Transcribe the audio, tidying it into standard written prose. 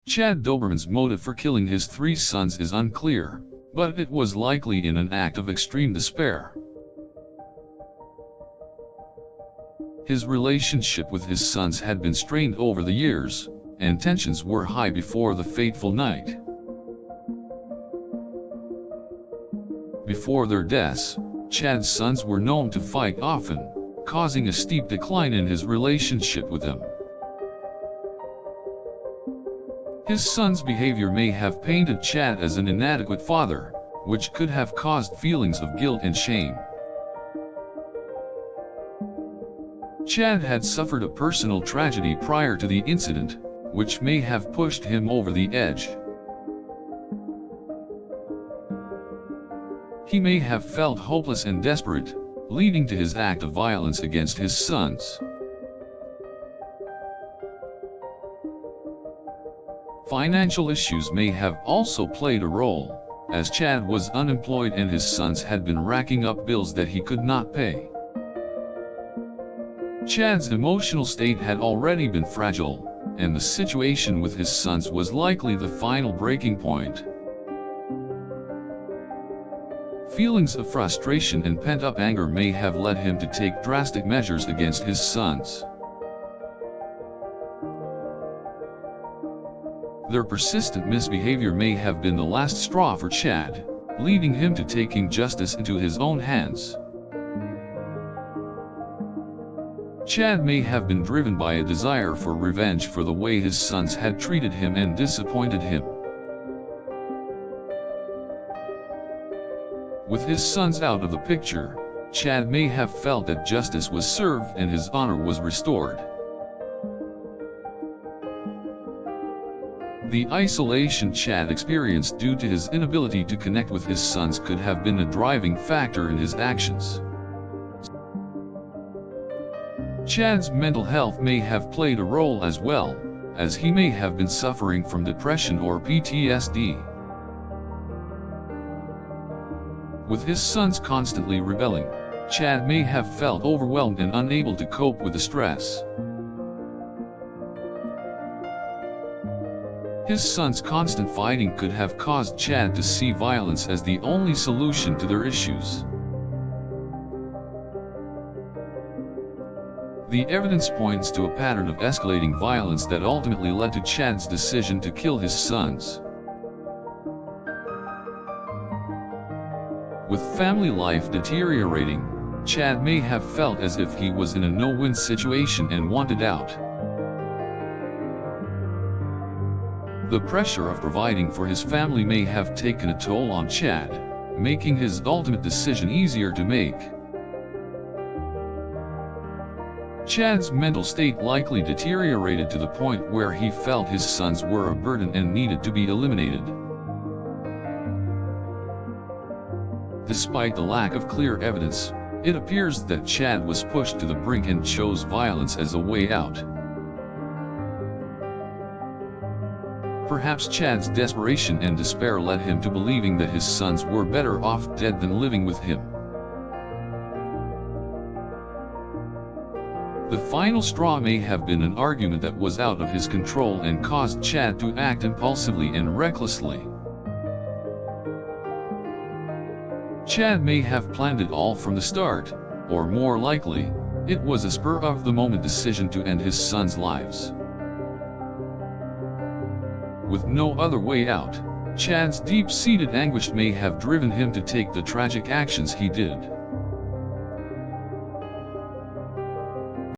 Chad Doberman's motive for killing his 3 sons is unclear, but it was likely in an act of extreme despair. His relationship with his sons had been strained over the years, and tensions were high before the fateful night. Before their deaths, Chad's sons were known to fight often, causing a steep decline in his relationship with them. His son's behavior may have painted Chad as an inadequate father, which could have caused feelings of guilt and shame. Chad had suffered a personal tragedy prior to the incident, which may have pushed him over the edge. He may have felt hopeless and desperate, leading to his act of violence against his sons. Financial issues may have also played a role, as Chad was unemployed and his sons had been racking up bills that he could not pay. Chad's emotional state had already been fragile, and the situation with his sons was likely the final breaking point. Feelings of frustration and pent-up anger may have led him to take drastic measures against his sons. Their persistent misbehavior may have been the last straw for Chad, leading him to taking justice into his own hands. Chad may have been driven by a desire for revenge for the way his sons had treated him and disappointed him. With his sons out of the picture, Chad may have felt that justice was served and his honor was restored. The isolation Chad experienced due to his inability to connect with his sons could have been a driving factor in his actions. Chad's mental health may have played a role as well, as he may have been suffering from depression or PTSD. With his sons constantly rebelling, Chad may have felt overwhelmed and unable to cope with the stress. His sons' constant fighting could have caused Chad to see violence as the only solution to their issues. The evidence points to a pattern of escalating violence that ultimately led to Chad's decision to kill his sons. With family life deteriorating, Chad may have felt as if he was in a no-win situation and wanted out. The pressure of providing for his family may have taken a toll on Chad, making his ultimate decision easier to make. Chad's mental state likely deteriorated to the point where he felt his sons were a burden and needed to be eliminated. Despite the lack of clear evidence, it appears that Chad was pushed to the brink and chose violence as a way out. Perhaps Chad's desperation and despair led him to believing that his sons were better off dead than living with him. The final straw may have been an argument that was out of his control and caused Chad to act impulsively and recklessly. Chad may have planned it all from the start, or more likely, it was a spur-of-the-moment decision to end his sons' lives. With no other way out, Chad's deep-seated anguish may have driven him to take the tragic actions he did.